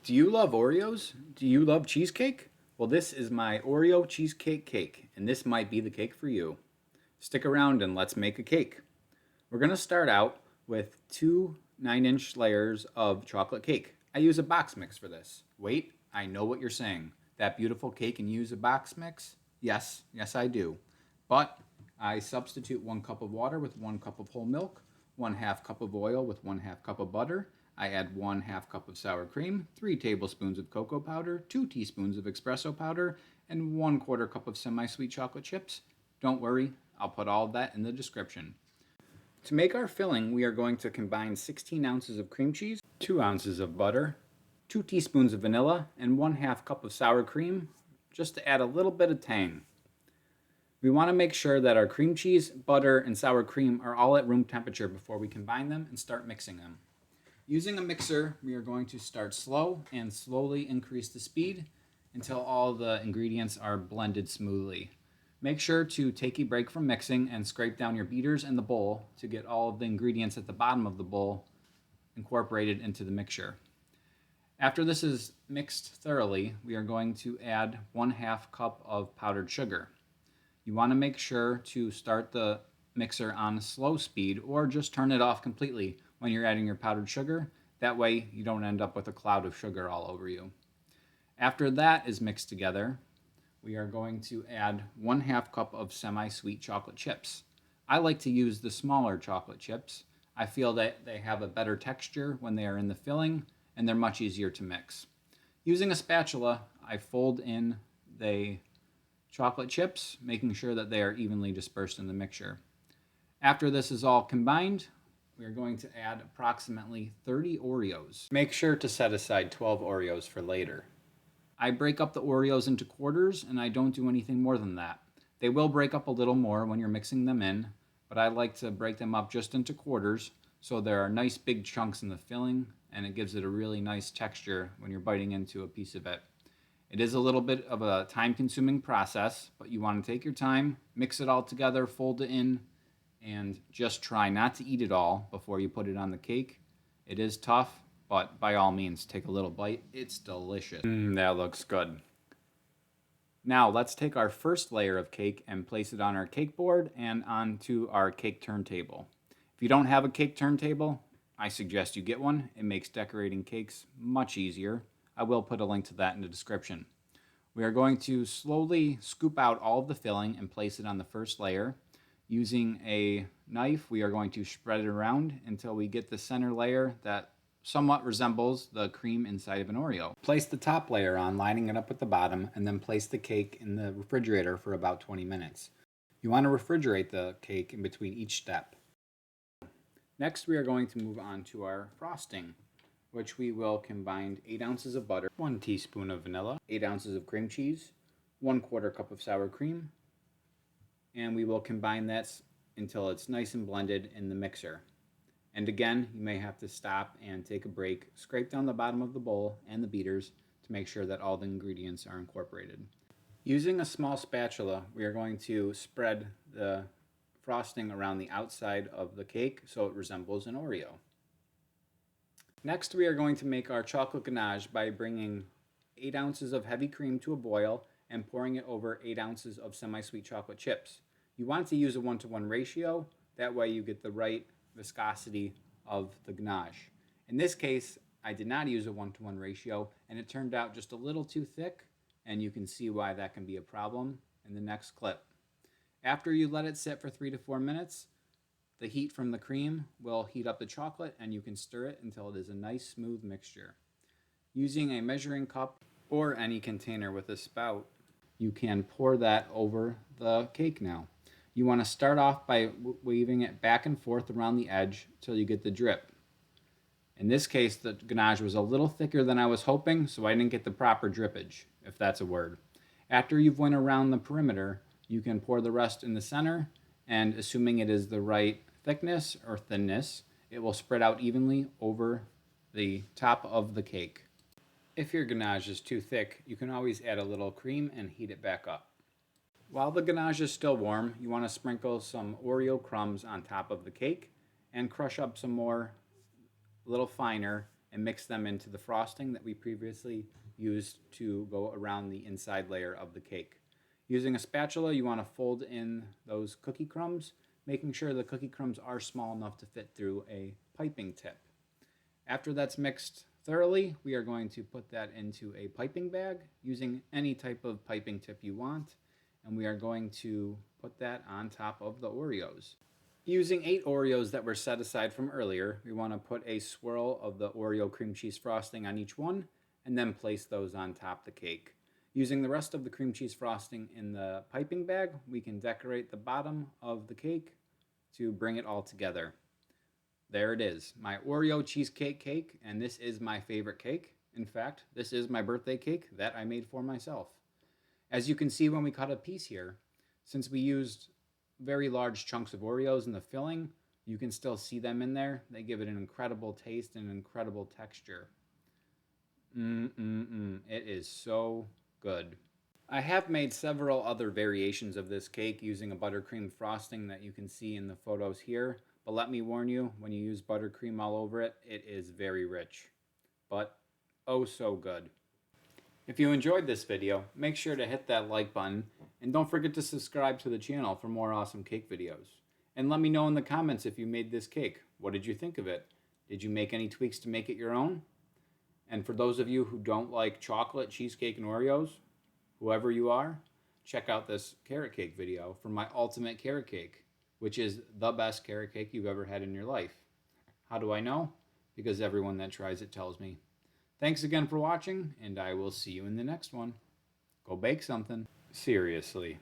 Do you love Oreos? Do you love cheesecake? Well, this is my Oreo cheesecake cake, and this might be the cake for you. Stick around and let's make a cake. We're going to start out with two 9-inch layers of chocolate cake. I use a box mix for this. Wait, I know what you're saying. That beautiful cake can use a box mix? Yes, I do. But I substitute 1 cup of water with 1 cup of whole milk, 1/2 cup of oil with 1/2 cup of butter. I add 1/2 cup of sour cream, 3 tablespoons of cocoa powder, 2 teaspoons of espresso powder, and 1/4 cup of semi-sweet chocolate chips. Don't worry, I'll put all of that in the description. To make our filling, we are going to combine 16 ounces of cream cheese, 2 ounces of butter, 2 teaspoons of vanilla, and 1/2 cup of sour cream, just to add a little bit of tang. We want to make sure that our cream cheese, butter, and sour cream are all at room temperature before we combine them and start mixing them. Using a mixer, we are going to start slow and slowly increase the speed until all the ingredients are blended smoothly. Make sure to take a break from mixing and scrape down your beaters in the bowl to get all of the ingredients at the bottom of the bowl incorporated into the mixture. After this is mixed thoroughly, we are going to add 1/2 cup of powdered sugar. You want to make sure to start the mixer on slow speed or just turn it off completely when you're adding your powdered sugar. That way you don't end up with a cloud of sugar all over you. After that is mixed together, we are going to add 1/2 cup of semi-sweet chocolate chips. I like to use the smaller chocolate chips. I feel that they have a better texture when they are in the filling and they're much easier to mix. Using a spatula, I fold in the chocolate chips, making sure that they are evenly dispersed in the mixture. After this is all combined, we are going to add approximately 30 Oreos. Make sure to set aside 12 Oreos for later. I break up the Oreos into quarters and I don't do anything more than that. They will break up a little more when you're mixing them in, but I like to break them up just into quarters so there are nice big chunks in the filling and it gives it a really nice texture when you're biting into a piece of it. It is a little bit of a time-consuming process, but you want to take your time, mix it all together, fold it in, and just try not to eat it all before you put it on the cake. It is tough, but by all means, take a little bite. It's delicious. That looks good. Now let's take our first layer of cake and place it on our cake board and onto our cake turntable. If you don't have a cake turntable, I suggest you get one. It makes decorating cakes much easier. I will put a link to that in the description. We are going to slowly scoop out all of the filling and place it on the first layer. Using a knife, we are going to spread it around until we get the center layer that somewhat resembles the cream inside of an Oreo. Place the top layer on, lining it up with the bottom, and then place the cake in the refrigerator for about 20 minutes. You want to refrigerate the cake in between each step. Next, we are going to move on to our frosting, which we will combine 8 ounces of butter, 1 teaspoon of vanilla, 8 ounces of cream cheese, 1/4 cup of sour cream, and we will combine that until it's nice and blended in the mixer. And again, you may have to stop and take a break, scrape down the bottom of the bowl and the beaters to make sure that all the ingredients are incorporated. Using a small spatula, we are going to spread the frosting around the outside of the cake so it resembles an Oreo. Next, we are going to make our chocolate ganache by bringing 8 ounces of heavy cream to a boil and pouring it over 8 ounces of semi-sweet chocolate chips. You want to use a 1-to-1 ratio, that way you get the right viscosity of the ganache. In this case, I did not use a 1-to-1 ratio and it turned out just a little too thick, and you can see why that can be a problem in the next clip. After you let it sit for 3 to 4 minutes, the heat from the cream will heat up the chocolate and you can stir it until it is a nice smooth mixture. Using a measuring cup or any container with a spout, you can pour that over the cake now. You want to start off by waving it back and forth around the edge till you get the drip. In this case, the ganache was a little thicker than I was hoping, so I didn't get the proper drippage, if that's a word. After you've went around the perimeter, you can pour the rest in the center, and assuming it is the right thickness or thinness, it will spread out evenly over the top of the cake. If your ganache is too thick, you can always add a little cream and heat it back up. While the ganache is still warm, you want to sprinkle some Oreo crumbs on top of the cake and crush up some more a little finer and mix them into the frosting that we previously used to go around the inside layer of the cake. Using a spatula, you want to fold in those cookie crumbs, making sure the cookie crumbs are small enough to fit through a piping tip. After that's mixed thoroughly, we are going to put that into a piping bag using any type of piping tip you want, and we are going to put that on top of the Oreos. Using 8 Oreos that were set aside from earlier, we want to put a swirl of the Oreo cream cheese frosting on each one, and then place those on top of the cake. Using the rest of the cream cheese frosting in the piping bag, we can decorate the bottom of the cake to bring it all together. There it is, my Oreo cheesecake cake, and this is my favorite cake. In fact, this is my birthday cake that I made for myself. As you can see when we cut a piece here, since we used very large chunks of Oreos in the filling, you can still see them in there. They give it an incredible taste and an incredible texture. It is so good. I have made several other variations of this cake using a buttercream frosting that you can see in the photos here, but let me warn you, when you use buttercream all over it, it is very rich, but oh so good. If you enjoyed this video, make sure to hit that like button, and don't forget to subscribe to the channel for more awesome cake videos. And let me know in the comments if you made this cake. What did you think of it? Did you make any tweaks to make it your own? And for those of you who don't like chocolate, cheesecake, and Oreos, whoever you are, check out this carrot cake video for my ultimate carrot cake, which is the best carrot cake you've ever had in your life. How do I know? Because everyone that tries it tells me. Thanks again for watching, and I will see you in the next one. Go bake something. Seriously.